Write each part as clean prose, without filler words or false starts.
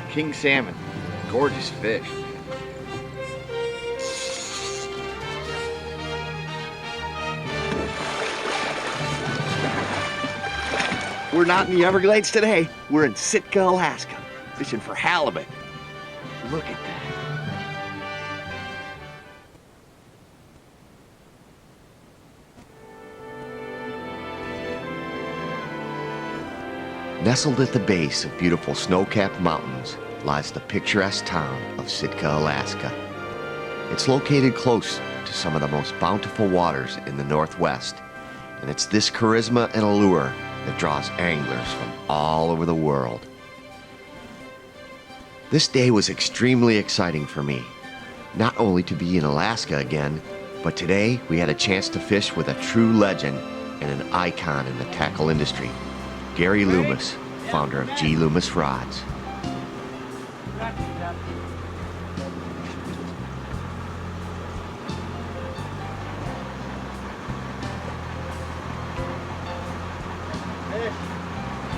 King salmon, gorgeous fish. We're not in the Everglades today. We're in Sitka, Alaska, fishing for halibut. Look at that. Nestled at the base of beautiful snow-capped mountains lies the picturesque town of Sitka, Alaska. It's located close to some of the most bountiful waters in the Northwest, and it's this charisma and allure that draws anglers from all over the world. This day was extremely exciting for me, not only to be in Alaska again, but today we had a chance to fish with a true legend and an icon in the tackle industry, Loomis, founder of GLoomis rods.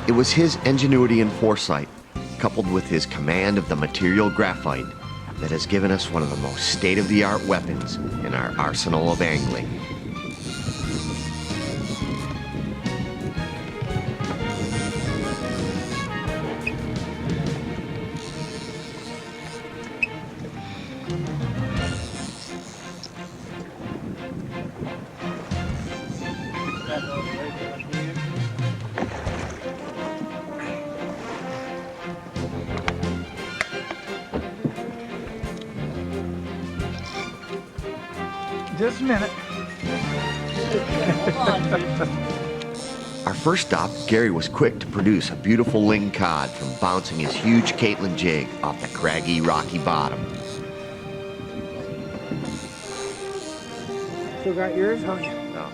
It was his ingenuity and foresight, coupled with his command of the material graphite, that has given us one of the most state-of-the-art weapons in our arsenal of angling. Just a minute. Our first stop, Gary was quick to produce a beautiful ling cod from bouncing his huge Caitlin jig off the craggy, rocky bottom. Still got yours, huh? No.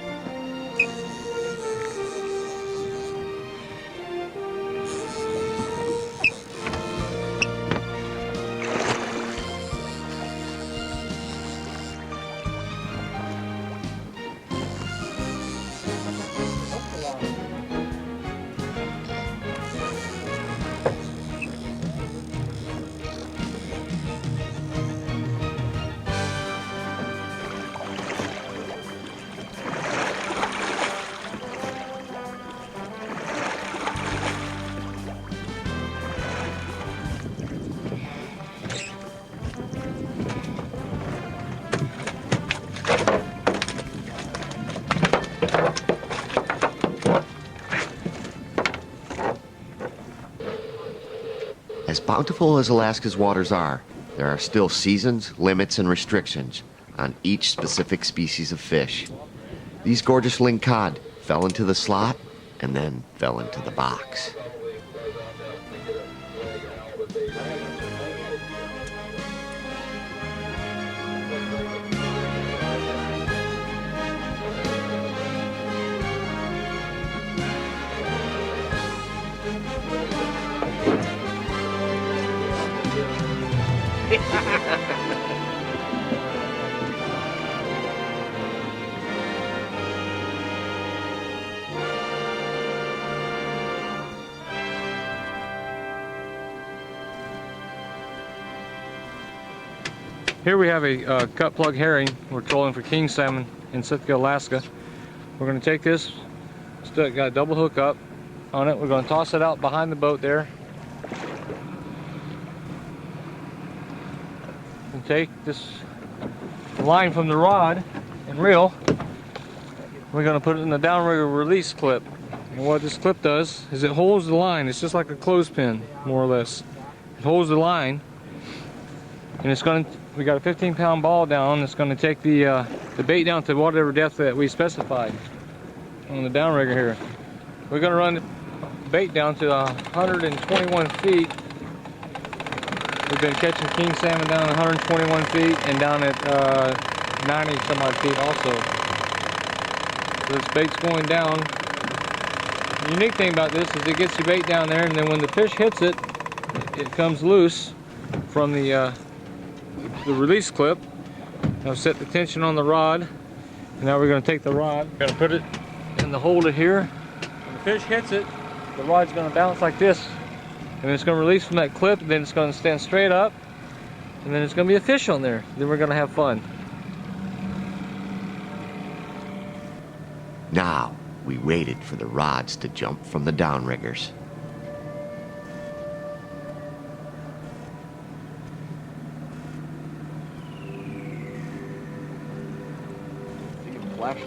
As bountiful as Alaska's waters are, there are still seasons, limits, and restrictions on each specific species of fish. These gorgeous ling cod fell into the slot and then fell into the box. Here we have a cut plug herring. We're trolling for king salmon in Sitka, Alaska. We're going to take this, still got a double hook up on it. We're going to toss it out behind the boat there. And take this line from the rod and reel. We're going to put it in the downrigger release clip. And what this clip does is it holds the line. It's just like a clothespin, more or less. It holds the line, and it's going to, we got a 15-pound ball down. It's going to take the bait down to whatever depth that we specified on the downrigger here. We're going to run the bait down to 121 feet. We've been catching king salmon down 121 feet and down at 90 some odd feet also. So this bait's going down. The unique thing about this is it gets the bait down there, and then when the fish hits it, it comes loose from the release clip. Now set the tension on the rod, and now we're going to take the rod, we're going to put it in the holder here. When the fish hits it, the rod's going to bounce like this And it's going to release from that clip, and then it's going to stand straight up, and then it's going to be a fish on there. Then we're going to have fun. Now, we waited for the rods to jump from the downriggers. Flash.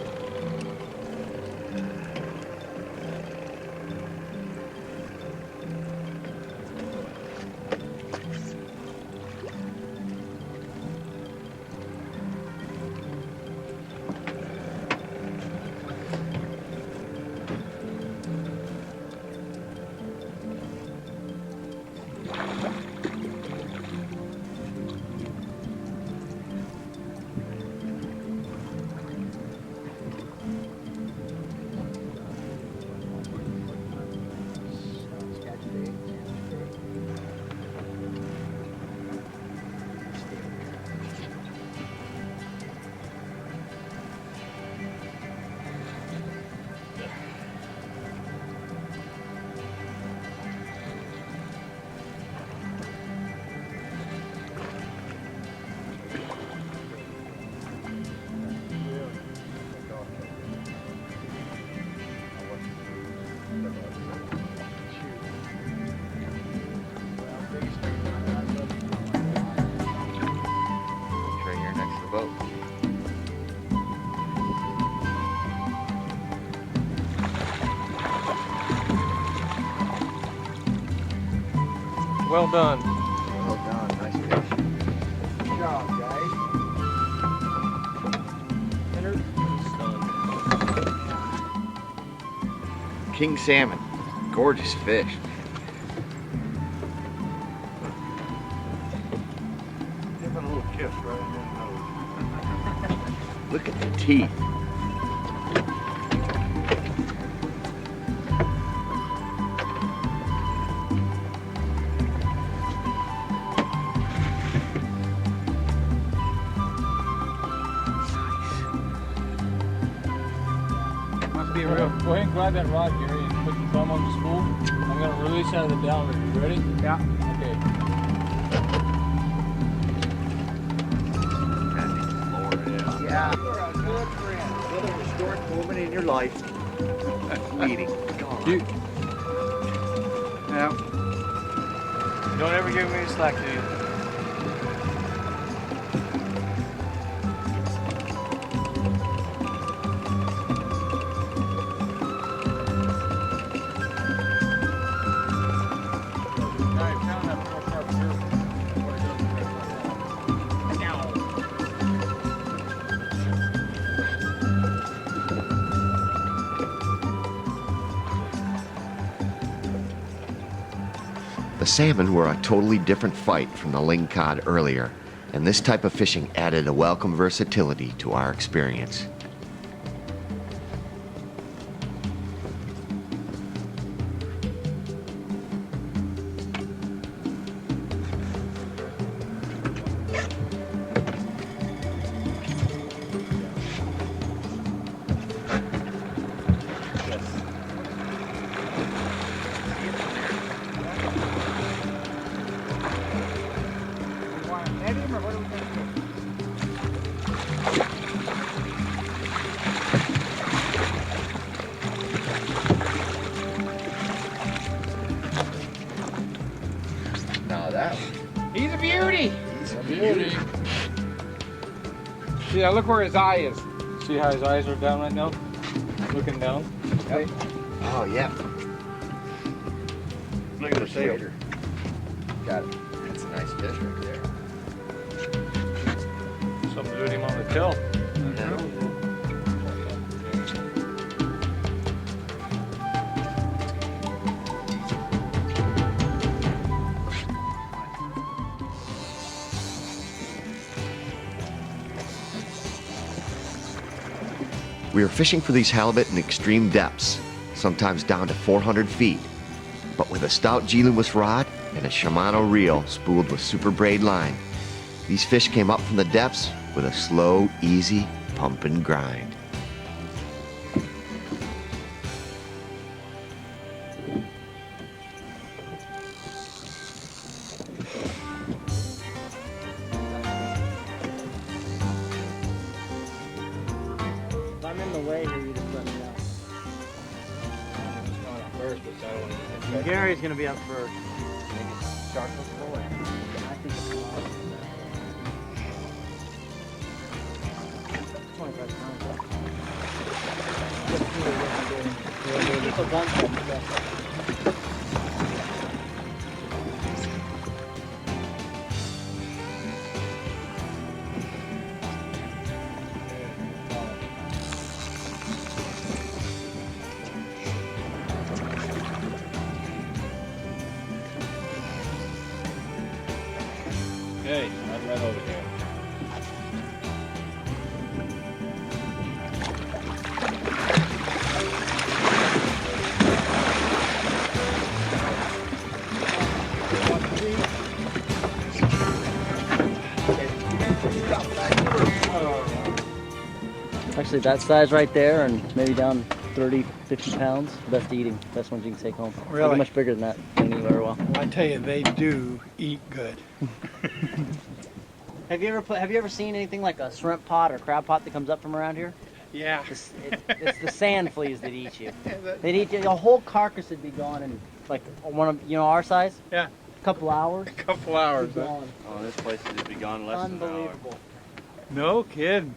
Well done. Well done, nice fish. Good job, guys. King salmon, gorgeous fish. Give it a little kiss right in the nose. Look at the teeth. Be Go ahead and grab that rod, Gary, and put the thumb on the spool. I'm going to release out of the downrigger. You ready? Yeah. Okay. Yeah. You're a good friend. Another historic moment in your life. Meeting. Yeah. Don't ever give me any slack, do you? The salmon were a totally different fight from the lingcod earlier, and this type of fishing added a welcome versatility to our experience. You want to net him or what are we going to do? Now that He's a beauty. he's a Beauty. Yeah, look where his eye is. See how his eyes are down right now? Looking down. Yep. Oh yeah. Look at the tail. Got it. That's a nice fish right there. Something to do him on the tail. We are fishing for these halibut in extreme depths, sometimes down to 400 feet. But with a stout GLoomis rod and a Shimano reel spooled with super braid line, these fish came up from the depths with a slow, easy pump and grind. on the way here, you just let me know. First, but I don't want to get that Gary's gonna be up first. shark hook away. I think it's tomorrow. 25 pounds. Keep a bunch of them. Okay, right over here. Actually, that size right there, and maybe down 30, 50 pounds. Best eating, best ones you can take home. Really? They're much bigger than that. They don't eat very well. I tell you, they do eat good. Have you ever seen anything like a shrimp pot or crab pot that comes up from around here? Yeah. It's the sand fleas that eat you. They'd eat you. The whole carcass would be gone in like one of our size. Yeah. A couple hours. A couple hours. It'd be Huh? gone. Oh, this place has been gone less than an hour. Unbelievable. No kidding.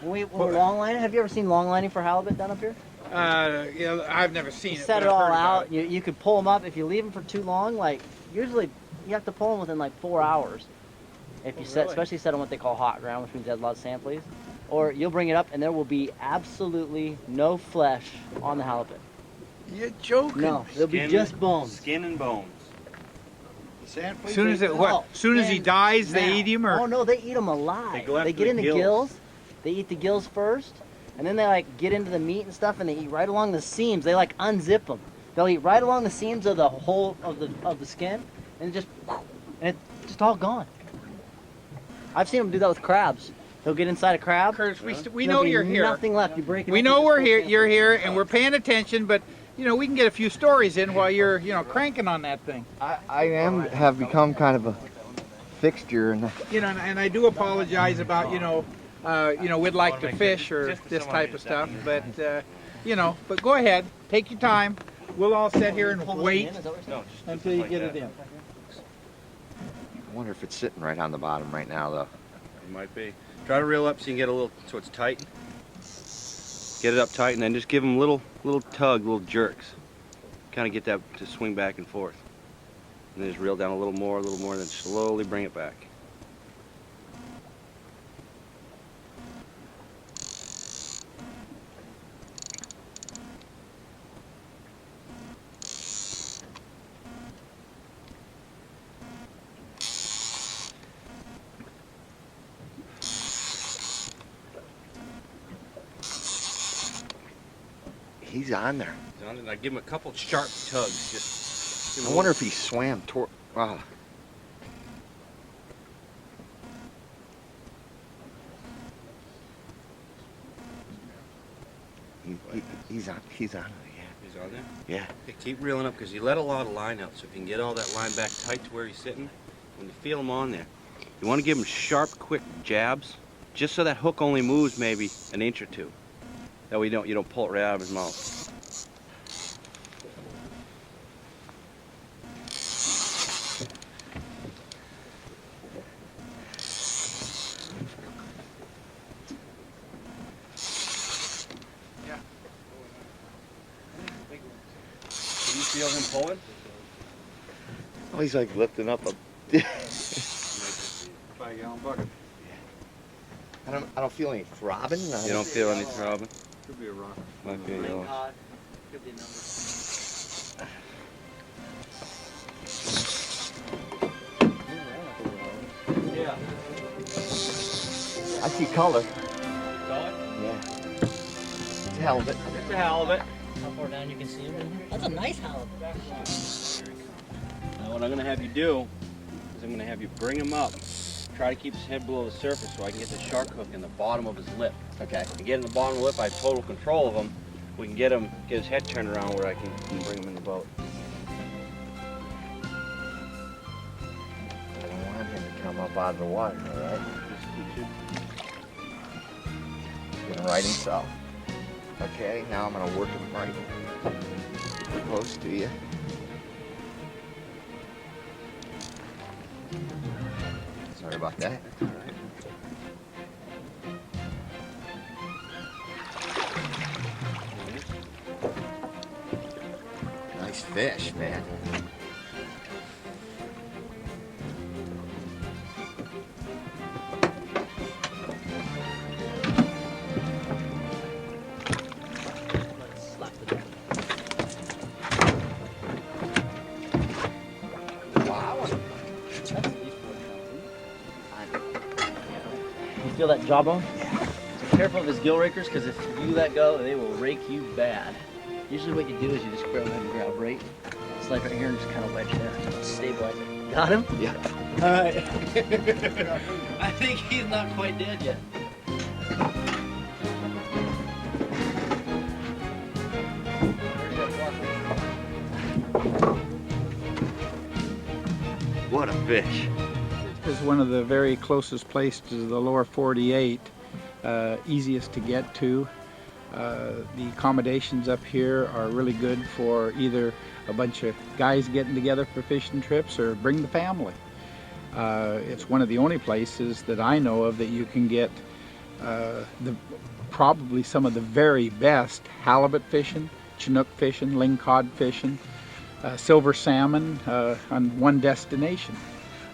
When we're long lining, have you ever seen long lining for halibut down up here? Yeah, I've never seen You it. set but it I've all heard about out. You could pull them up. If you leave them for too long, like usually you have to pull them within like 4 hours. If you set, really? especially set on what they call hot ground, which means it has a lot of sand fleas. Or you'll bring it up and there will be absolutely no flesh on the halibut. it. You're joking. No, there'll be Skin- just bones. Skin and bones. As soon as it what? As soon as he dies, they Now- eat him, or Oh no, they eat them alive. They go after get the in the gills. gills. They eat the gills first, and then they like get into the meat and stuff, and they eat right along the seams. They like unzip them. They'll eat right along the seams of the whole of the skin, and it's just all gone. I've seen them do that with crabs. They'll get inside a crab. Curtis, we there'll know be you're here. Nothing left. You break it. We up, know you we're just here. go You're sample. here, and we're paying attention. But you know, we can get a few stories in while you're, cranking on that thing. I have become kind of a fixture, and And I do apologize about, we'd like to fish or this type of stuff, but but go ahead, take your time. We'll all sit here and Pull it wait in, is that what you're saying? No, just until you like get that. it in. I wonder if it's sitting right on the bottom right now, though. It might be. Try to reel up so you can get a little, so it's tight. Get it up tight, and then just give them little tug, little jerks. Kind of get that to swing back and forth. And then just reel down a little more, and then slowly bring it back. He's on there. And I give him a couple sharp tugs. Just give him I a wonder if he swam toward. Wow. He's on. He's on it. He's on there. Yeah. Okay, keep reeling up because you let a lot of line out, so if you can get all that line back tight to where he's sitting, when you feel him on there, you want to give him sharp, quick jabs, just so that hook only moves maybe an inch or two. That way you don't pull it right out of his mouth. Can you feel him pulling? Oh, he's like lifting up a. 5-gallon bucket. I don't feel any throbbing. You don't feel any throbbing? Could be a rock. Might be a yellow. Could be a number. Yeah. I see color. Color? Yeah. It's halibut. It's a halibut. How far down you can see him? That's a nice halibut. Now what I'm going to have you do is I'm going to have you bring him up. Try to keep his head below the surface so I can get the shark hook in the bottom of his lip. Okay. And get in the bottom of the lip, I have total control of him. We can get his head turned around where I can bring him in the boat. I don't want him to come up out of the water, all right? Just- He's gonna right himself. Okay, now I'm gonna work them right close to you. Sorry about that. Nice fish, man. You feel that jawbone? So careful of his gill rakers, because if you let go, they will rake you bad. Usually what you do is you just grab and grab right. Slide right here and just kind of wedge down. Stabilize it. Got him? Yeah. Alright. I think he's not quite dead yet. What a fish. This is one of the very closest places to the lower 48, easiest to get to. The accommodations up here are really good for either a bunch of guys getting together for fishing trips or bring the family. It's one of the only places that I know of that you can get probably some of the very best halibut fishing, chinook fishing, lingcod fishing, silver salmon on one destination.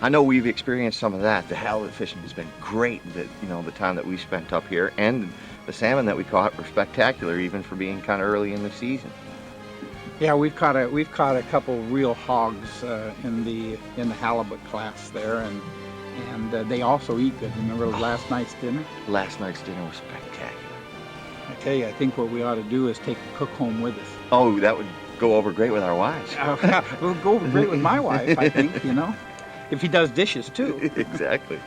I know we've experienced some of that. The halibut fishing has been great. The time that we spent up here, and the salmon that we caught were spectacular, even for being kind of early in the season. Yeah, we've caught a couple real hogs in the halibut class there, and they also eat good. Remember last night's dinner? Last night's dinner was spectacular. I tell you, I think what we ought to do is take the cook home with us. Oh, that would go over great with our wives. We'll go over great with my wife, I think, if he does dishes too. Exactly.